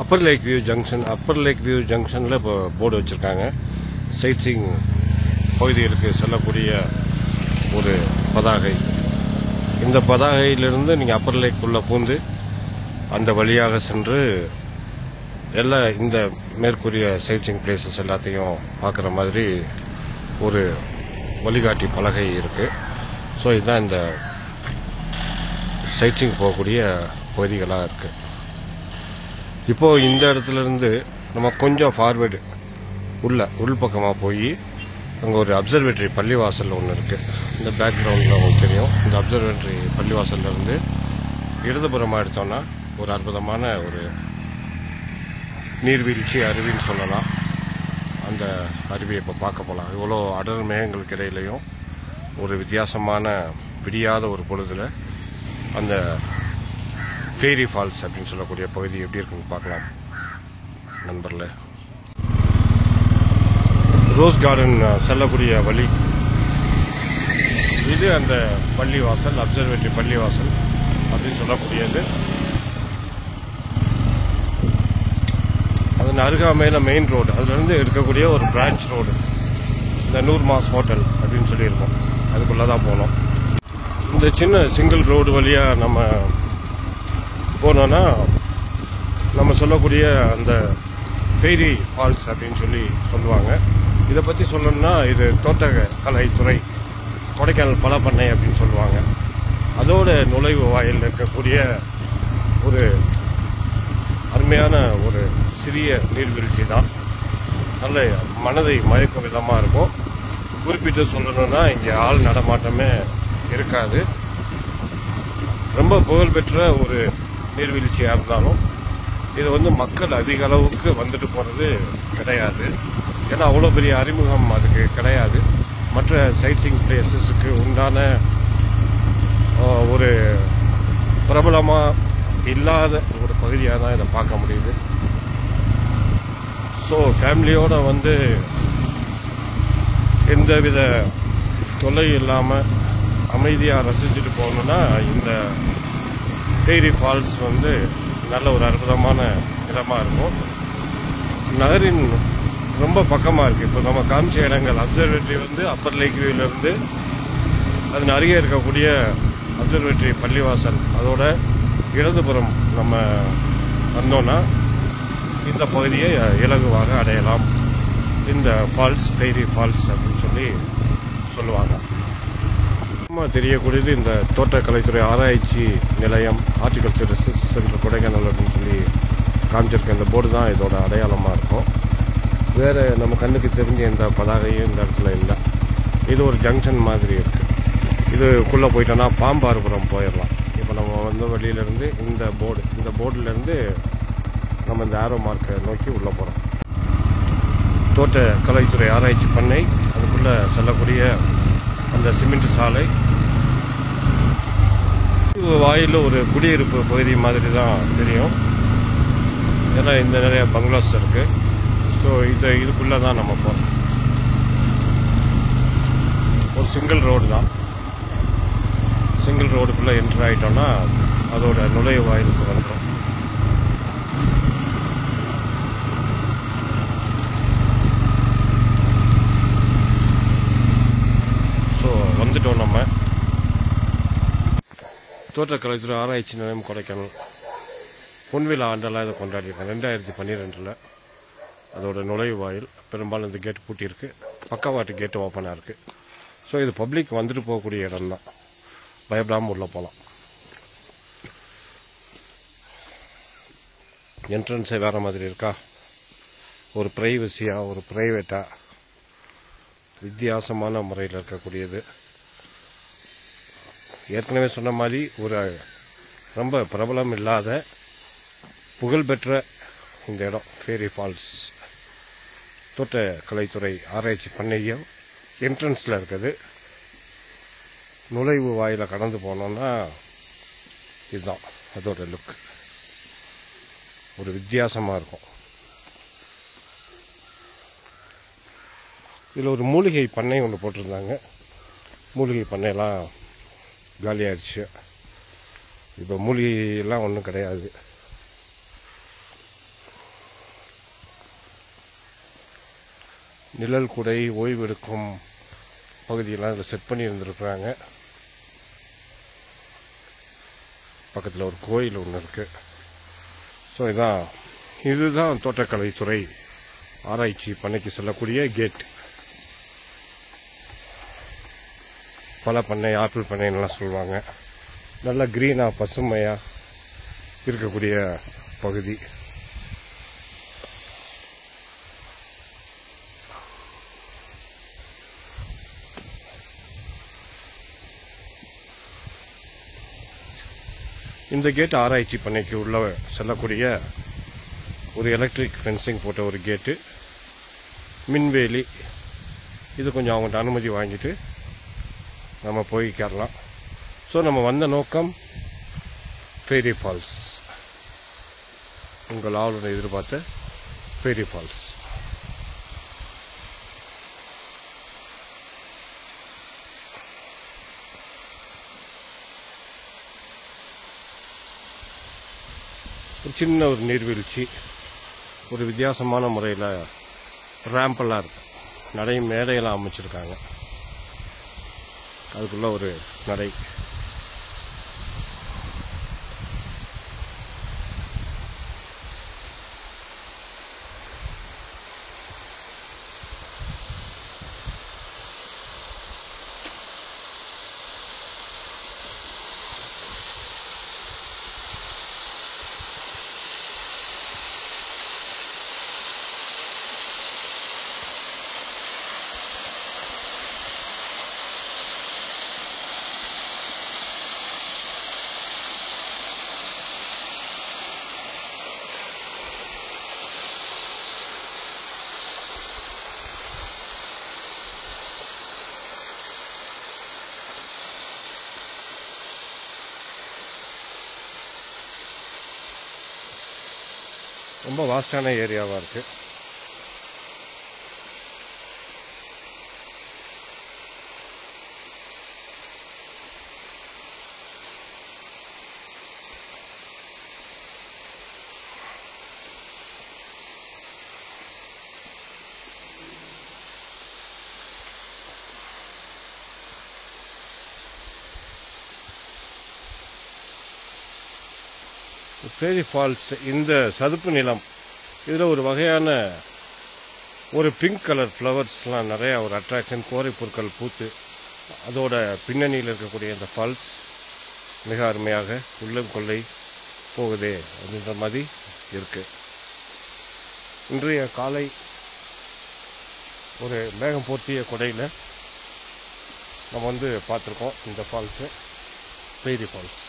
Appar lake view ஜங்ஷனில் இப்போ board வச்சுருக்காங்க. சைட் சீயிங் பகுதிகளுக்கு செல்லக்கூடிய ஒரு பதாகை. இந்த பதாகையிலிருந்து நீங்கள் அப்பர் லேக்குள்ளே பூந்து அந்த வழியாக சென்று எல்லா இந்த மேற்கூறிய சைட் சீயிங் பிளேசஸ் எல்லாத்தையும் பார்க்குற மாதிரி ஒரு வழிகாட்டி பலகை இருக்குது. ஸோ இதுதான் இந்த சைட் சீயிங் போகக்கூடிய பகுதிகளாக இருக்குது. இப்போது இந்த இடத்துலேருந்து நம்ம கொஞ்சம் ஃபார்வேர்டு உள்பக்கமாக போய் அங்கே ஒரு அப்சர்வேட்டரி பள்ளிவாசல் ஒன்று இருக்குது. இந்த பேக்ரவுண்டில் உங்களுக்கு தெரியும். இந்த அப்சர்வேட்டரி பள்ளிவாசல்லேருந்து இடதுபுறமாக எடுத்தோன்னா ஒரு அற்புதமான ஒரு நீர்வீழ்ச்சி அருவின்னு சொல்லலாம். அந்த அருவியை இப்போ பார்க்க போகலாம். இவ்வளோ அடர் மேகங்களுக்கு இடையிலையும் ஒரு வித்தியாசமான விடியாத ஒரு பொழுதில் அந்த ஃபேரி ஃபால்ஸ் அப்படின்னு சொல்லக்கூடிய பகுதி எப்படி இருக்குன்னு பார்க்கலாம் நண்பர்களே. ரோஸ் கார்டன் செல்லக்கூடிய வழி இது. அந்த பள்ளிவாசல் அப்சர்வேட்டரி பள்ளிவாசல் அப்படின்னு சொல்லக்கூடியது. அதன் அருகாமையில் மெயின் ரோடு, அதுலேருந்து இருக்கக்கூடிய ஒரு பிரான்ச் ரோடு, இந்த நூர் மாஸ் ஹோட்டல் அப்படின்னு சொல்லியிருக்கோம். அதுக்குள்ளே தான் போனோம். இந்த சின்ன சிங்கிள் ரோடு வழியாக நம்ம போனோன்னா நம்ம சொல்லக்கூடிய அந்த ஃபேரி ஃபால்ஸ் அப்படின்னு சொல்லுவாங்க. இதை பற்றி சொல்லணும்னா இது தோட்டக்கலைத்துறை கொடைக்கானல் பலப்பண்ணை அப்படின்னு சொல்லுவாங்க. அதோட நுழைவு வாயில் இருக்கக்கூடிய ஒரு அருமையான ஒரு சிறிய நீர்வீழ்ச்சி தான். நல்ல மனதை மயக்கும் விதமாக இருக்கும். குறிப்பிட்டு சொல்லணும்னா இங்கே ஆள் நடமாட்டமே இருக்காது. ரொம்ப புகழ்பெற்ற ஒரு நீர்வீழ்ச்சியாக இருந்தாலும் இது மக்கள் அதிக அளவுக்கு வந்துட்டு போகிறது கிடையாது. ஏன்னா அவ்வளோ பெரிய அறிமுகம் அதுக்கு கிடையாது. மற்ற சைட் சீயிங் பிளேசஸுக்கு உண்டான ஒரு பிரபலமாக இல்லாத ஒரு பகுதியாக தான் இதை பார்க்க முடியுது. ஸோ ஃபேமிலியோடு எந்தவித தொல்லை இல்லாமல் அமைதியாக ரசிச்சுட்டு போகணுன்னா இந்த ஃபேரி ஃபால்ஸ் நல்ல ஒரு அற்புதமான இடமாக இருக்கும். நகரின் ரொம்ப பக்கமாக இருக்குது. இப்போ நம்ம காமிச்ச இடங்கள் அப்சர்வேட்டரி அப்பர் லேக் வியூவிலேருந்து அதன் அருகே இருக்கக்கூடிய அப்சர்வேட்டரி பள்ளிவாசல், அதோட இடதுபுறம் நம்ம வந்தோன்னா இந்த பகுதியை இலகுவாக அடையலாம். இந்த ஃபால்ஸ் ஃபேரி ஃபால்ஸ் அப்படின்னு சொல்லுவாங்க. தெரியக்கூடியது இந்த தோட்டக்கலைத்துறை ஆராய்ச்சி நிலையம், ஹார்டிகல்ச்சர் ரிசர்ச் சென்டர் கொடைக்கானல் அப்படின்னு காமிச்சிருக்க இந்த போர்டு தான் இதோட அடையாளமாக இருக்கும். வேறு நம்ம கண்ணுக்கு தெரிஞ்ச எந்த பதாகையும் இந்த இடத்துல இல்லை. இது ஒரு ஜங்ஷன் மாதிரி இருக்குது. இதுக்குள்ளே போயிட்டோன்னா பாம்பாறுபுரம் போயிடலாம். இப்போ நம்ம வந்த வழியிலேருந்து இந்த போர்டுலேருந்து நம்ம இந்த ஆரோ மார்க்கை நோக்கி உள்ளே போகிறோம். தோட்டக்கலைத்துறை ஆராய்ச்சி பண்ணை, அதுக்குள்ளே செல்லக்கூடிய அந்த சிமெண்ட் சாலை வாயில் ஒரு குடியிருப்பு பகுதி மாதிரி தான் தெரியும். ஏன்னா இந்த நிறைய பங்களாஸ் இருக்குது. ஸோ இதுக்குள்ளே தான் நம்ம போகிறோம். ஒரு சிங்கிள் ரோடு தான். சிங்கிள் ரோடுக்குள்ளே என்ட்ரு ஆகிட்டோன்னா அதோட நுழைவு வாயிலுக்கு வந்துடும். ஸோ வந்துட்டோம். நம்ம தோட்டக்கலைத்துறை ஆராய்ச்சி நிலையம் கொடைக்கானல் பொன்விழா ஆண்டெல்லாம் இதை கொண்டாடிருக்கேன் 2012. அதோட நுழைவு வாயில் பெரும்பாலும் இந்த கேட்டு பூட்டியிருக்கு. பக்கவாட்டு கேட்டு ஓப்பனாக இருக்குது. ஸோ இது பப்ளிக் வந்துட்டு போகக்கூடிய இடம் தான். பயப்படாமல் உள்ளே போகலாம். என்ட்ரன்ஸே வேறு மாதிரி இருக்கா. ஒரு ப்ரைவசியாக, ஒரு ப்ரைவேட்டாக, வித்தியாசமான முறையில் இருக்கக்கூடியது. ஏற்கனவே சொன்ன மாதிரி ஒரு ரொம்ப பிரபலம் இல்லாத புகழ்பெற்ற இந்த இடம் ஃபேரி ஃபால்ஸ் தோட்டக்கலைத்துறை ஆராய்ச்சி பண்ணையம் என்ட்ரன்ஸில் இருக்குது. நுழைவு வாயில கடந்து போனோன்னா இதுதான் அதோட லுக். ஒரு வித்தியாசமாக இருக்கும். இதில் ஒரு மூலிகை பண்ணை ஒன்று போட்டிருந்தாங்க. மூலிகை பண்ணையெல்லாம் காலியாகிடுச்சு. இப்போ மூலிகைலாம் ஒன்றும் கிடையாது. நிழல் குடை ஓய்வெடுக்கும் பகுதியெல்லாம் இதில் செட் பண்ணி இருந்திருக்கிறாங்க. பக்கத்தில் ஒரு கோயில் ஒன்று இருக்குது. ஸோ இதுதான் தோட்டக்கலைத்துறை ஆராய்ச்சி பண்ணைக்கு செல்லக்கூடிய கேட். பல பண்ணை, ஆப்பிள் பண்ணைன்னெலாம் சொல்லுவாங்க. நல்லா க்ரீனாக பசுமையாக இருக்கக்கூடிய பகுதி. இந்த கேட் ஆராய்ச்சி பண்ணைக்கு உள்ள செல்லக்கூடிய ஒரு எலக்ட்ரிக் ஃபென்சிங் போட்ட ஒரு கேட்டு, மின்வேலி. இது கொஞ்சம் அவங்கள்ட்ட அனுமதி வாங்கிட்டு நம்ம போய்க்கலாம். ஸோ நம்ம வந்த நோக்கம் ஃபேரி ஃபால்ஸ், உங்கள் ஆளுநர் எதிர்பார்த்த ஃபேரி ஃபால்ஸ். ஒரு சின்ன ஒரு நீர்வீழ்ச்சி, ஒரு வித்தியாசமான முறையில் ரேம்பெல்லாம் இருக்கு, நடை மேடையெல்லாம் அமைச்சிருக்காங்க. அதுக்குள்ள ஒரு நடை. ரொம்ப வாஸ்டான ஏரியாவாக இருக்குது. ஃபேரி ஃபால்ஸ் இந்த சதுப்பு நிலம், இதில் ஒரு வகையான ஒரு பிங்க் கலர் ஃப்ளவர்ஸ்லாம் நிறையா ஒரு அட்ராக்ஷன், கோரை பொருட்கள் பூத்து அதோட பின்னணியில் இருக்கக்கூடிய இந்த ஃபால்ஸ் மிக அருமையாக உள்ளம் கொள்ளை போகுதே அப்படின்ற மாதிரி இருக்குது. இன்றைய காலை ஒரு மேகம் போர்த்திய கொடையில் நம்ம பார்த்துருக்கோம் இந்த falls, fairy falls.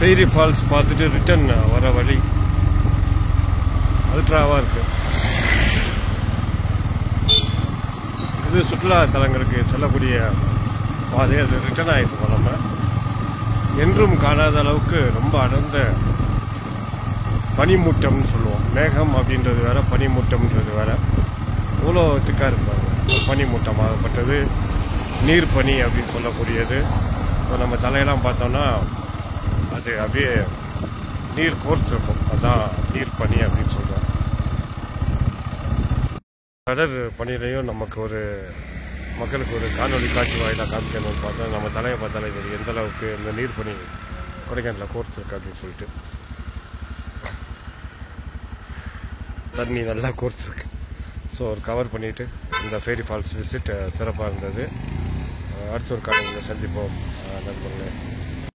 Fairy falls பார்த்துட்டு ரிட்டர்ன் வர வழி அல்ட்ராவாக இருக்குது. இது சுற்றுலா தலங்களுக்கு செல்லக்கூடிய பாதை. அது ரிட்டர்ன் ஆகிருக்கோம். நம்ம என்றும் காணாத அளவுக்கு ரொம்ப அடர்ந்த பனிமூட்டம்னு சொல்லுவோம். மேகம் அப்படின்றது வேற, பனிமூட்டம்ன்றது வேற. இவ்வளோ திக்காக இருப்பாங்க. பனிமூட்டமாகப்பட்டது நீர் பனி அப்படின்னு சொல்லக்கூடியது. இப்போ நம்ம தலையெல்லாம் பார்த்தோம்னா அது அப்படியே நீர் கோர்த்துருக்கும். அதுதான் நீர் பனி அப்படின்னு சொல்லுவோம். கடல் பனிலையும் நமக்கு ஒரு மக்களுக்கு ஒரு காணொலி காட்சி வாயிலாக காமிக்கணும்னு பார்த்தா நம்ம தலையை பார்த்தாலே தெரியும் எந்த அளவுக்கு இந்த நீர் பனி கொடைக்கானலில் கோர்த்துருக்கு அப்படின்னு சொல்லிட்டு. தண்ணி நல்லா கோர்த்துருக்கு. ஸோ ஒரு கவர் பண்ணிவிட்டு இந்த ஃபேரி ஃபால்ஸ் விசிட் சிறப்பாக இருந்தது. அடுத்த ஒரு காணொலியில் சந்திப்போம் நண்பர்களே.